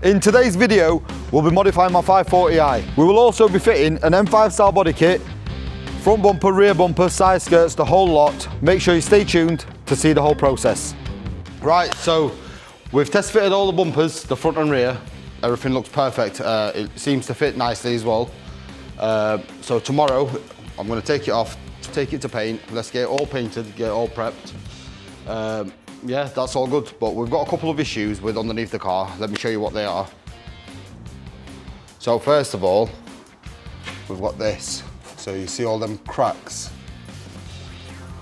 In today's video, we'll be modifying my 540i. We will also be fitting an M5 style body kit, front bumper, rear bumper, side skirts, the whole lot. Make sure you stay tuned to see the whole process. Right, so we've test fitted all the bumpers, the front and rear. Everything looks perfect. It seems to fit nicely as well. So tomorrow, I'm gonna take it off, take it to paint. Let's get it all painted, get it all prepped. Yeah, that's all good, but we've got a couple of issues with underneath the car. Let me show you what they are. So first of all, we've got this. So you see all them cracks?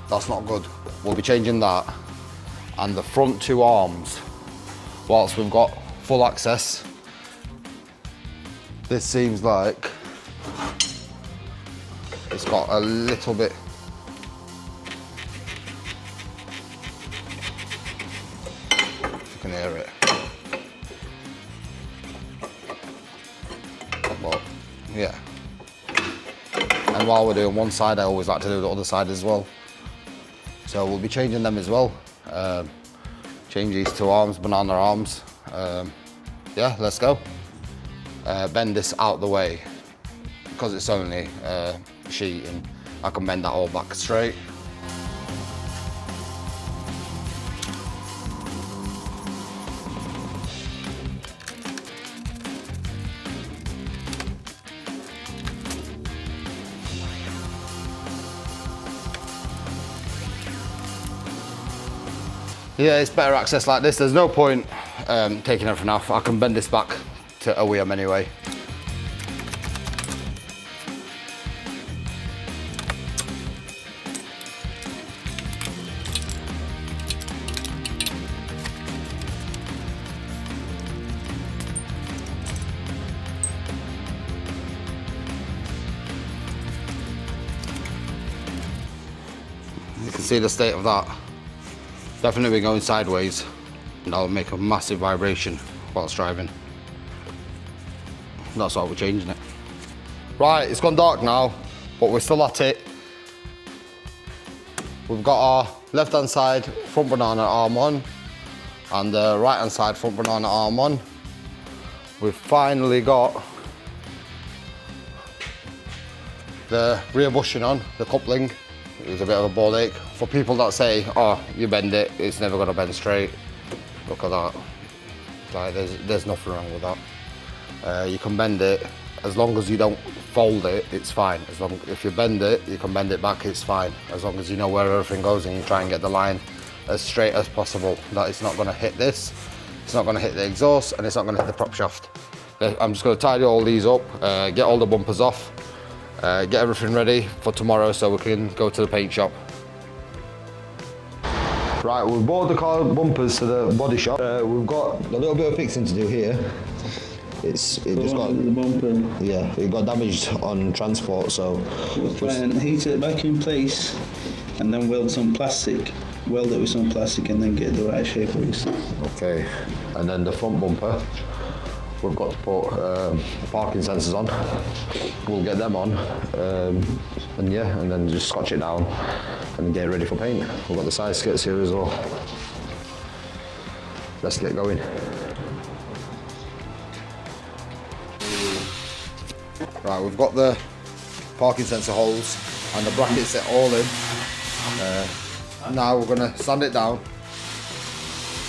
That's not good. We'll be changing that. And the front two arms, whilst we've got full access, this seems like it's got a little bit. Can hear it. But yeah. And while we're doing one side, I always like to do the other side as well. So we'll be changing them as well. Change these two arms, banana arms. Yeah, let's go. Bend this out the way. Because it's only sheet, and I can bend that all back straight. Yeah, it's better access like this. There's no point taking everything off. I can bend this back to a OEM anyway. You can see the state of that. Definitely going sideways, and that'll make a massive vibration whilst driving. That's why we're changing it. Right, it's gone dark now, but we're still at it. We've got our left-hand side front banana arm on, and the right-hand side front banana arm on. We've finally got the rear bushing on, the coupling. It was a bit of a ball ache. For people that say, oh, you bend it, it's never gonna bend straight. Look at that. Like, there's nothing wrong with that. You can bend it, as long as you don't fold it, it's fine. If you bend it, you can bend it back, it's fine. As long as you know where everything goes and you try and get the line as straight as possible. That it's not gonna hit this, it's not gonna hit the exhaust, and it's not gonna hit the prop shaft. I'm just gonna tidy all these up, get all the bumpers off, get everything ready for tomorrow so we can go to the paint shop. Right, we've brought the car bumpers to the body shop. We've got a little bit of fixing to do here. It just got the bumper. Yeah, it got damaged on transport, so We'll try and heat it back in place, and then weld some plastic. Weld it with some plastic, and then get the right shape of it. okay. And then the front bumper, we've got to put parking sensors on. We'll get them on, and yeah, and then just scotch it down and get it ready for paint. We've got the side skirts here as well. Let's get going. Right, we've got the parking sensor holes and the brackets set all in. Now we're gonna sand it down,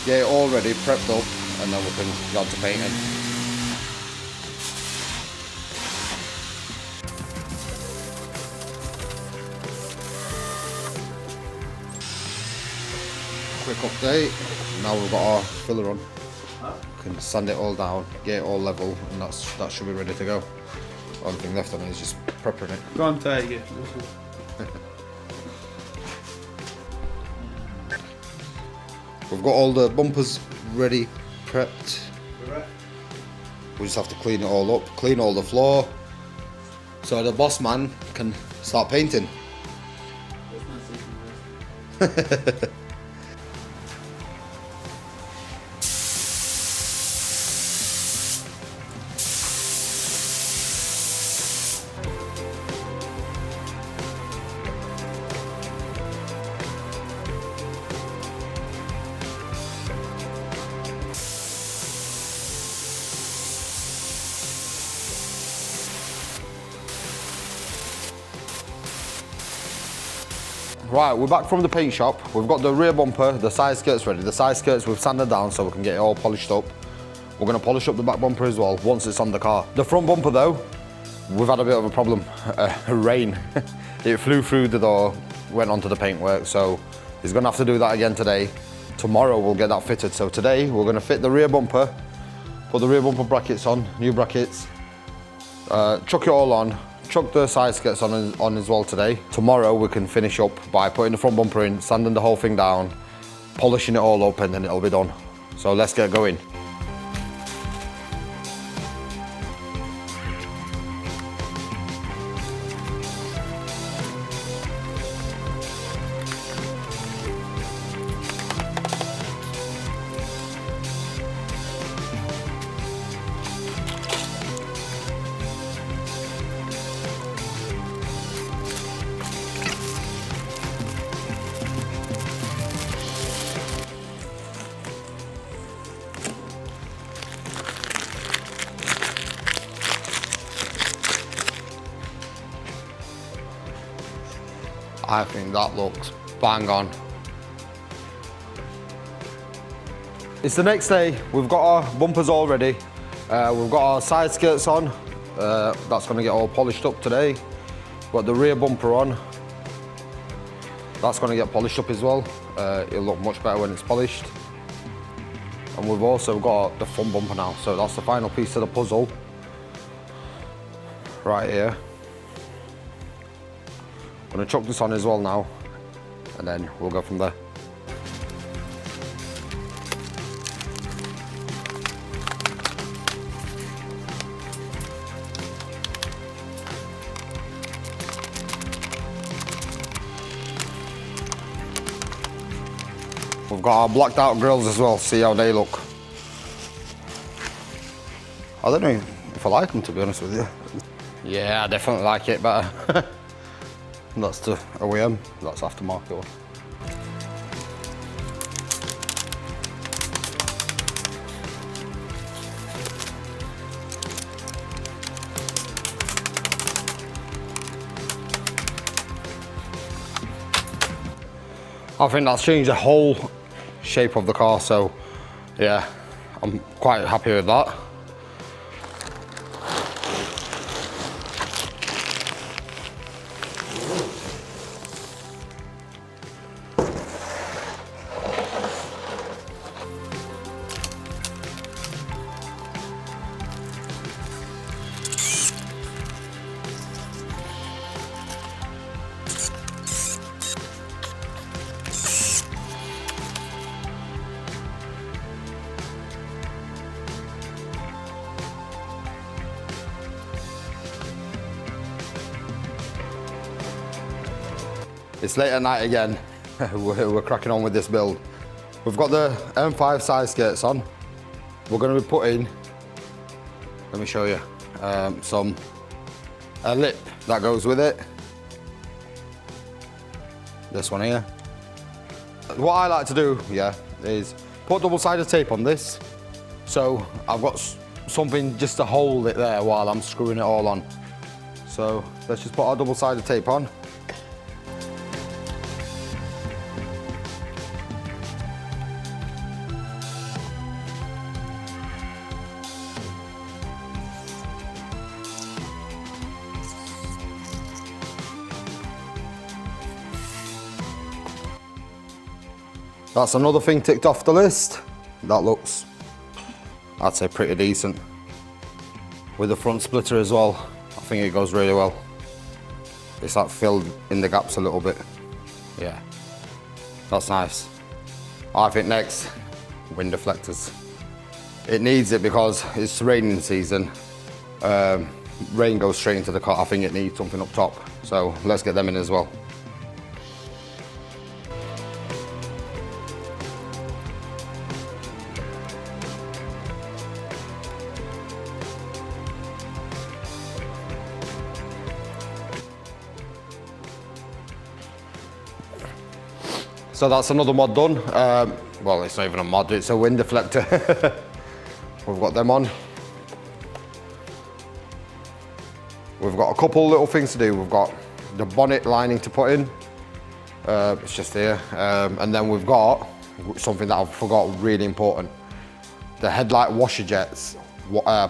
get it all ready, prepped up, and then we can go on to painting. Quick update, now we've got our filler on. Can sand it all down, get it all level, and that should be ready to go. Only thing left on it is just prepping it. Go on, Tiger. We've got all the bumpers ready, prepped. We just have to clean it all up, clean all the floor, so the boss man can start painting. Right, we're back from the paint shop. We've got the rear bumper, the side skirts ready. The side skirts we've sanded down so we can get it all polished up. We're going to polish up the back bumper as well once it's on the car. The front bumper though, we've had a bit of a problem. Rain. It flew through the door, went onto the paintwork, so he's going to have to do that again today. Tomorrow we'll get that fitted. So today we're going to fit the rear bumper, put the rear bumper brackets on, new brackets, chuck it all on, chuck the side skirts on as well today. Tomorrow we can finish up by putting the front bumper in, sanding the whole thing down, polishing it all up, and then it'll be done. So let's get going. I think that looks bang on. It's the next day. We've got our bumpers all ready. We've got our side skirts on. That's going to get all polished up today. We've got the rear bumper on. That's going to get polished up as well. It'll look much better when it's polished. And we've also got the front bumper now. So that's the final piece of the puzzle. Right here. I'm going to chuck this on as well now, and then we'll go from there. We've got our blacked out grills as well, see how they look. I don't know if I like them, to be honest with you. Yeah, I definitely like it better. That's the OEM, that's aftermarket one. I think that's changed the whole shape of the car, so yeah, I'm quite happy with that. It's late at night again. We're cracking on with this build. We've got the M5 side skirts on. We're going to be putting, let me show you, a lip that goes with it. This one here. What I like to do, yeah, is put double-sided tape on this. So I've got something just to hold it there while I'm screwing it all on. So let's just put our double-sided tape on. That's another thing ticked off the list. That looks, I'd say, pretty decent. With the front splitter as well, I think it goes really well. It's like filled in the gaps a little bit. Yeah, that's nice. I think next, wind deflectors. It needs it because it's raining season. Rain goes straight into the car. I think it needs something up top. So let's get them in as well. So that's another mod done. Well, it's not even a mod, it's a wind deflector. We've got them on. We've got a couple little things to do. We've got the bonnet lining to put in. It's just here. And then we've got something that I forgot, really important. The headlight washer jets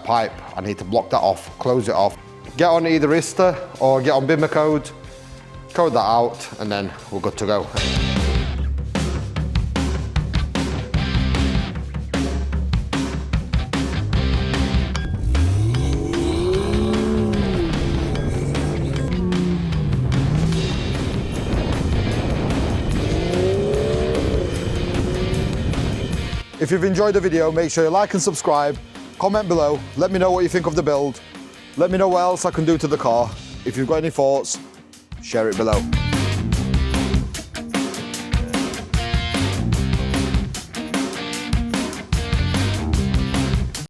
pipe. I need to block that off, close it off. Get on either Ista or get on Bmw code that out, and then we're good to go. If you've enjoyed the video, make sure you like and subscribe, comment below, let me know what you think of the build, let me know what else I can do to the car. If you've got any thoughts, share it below.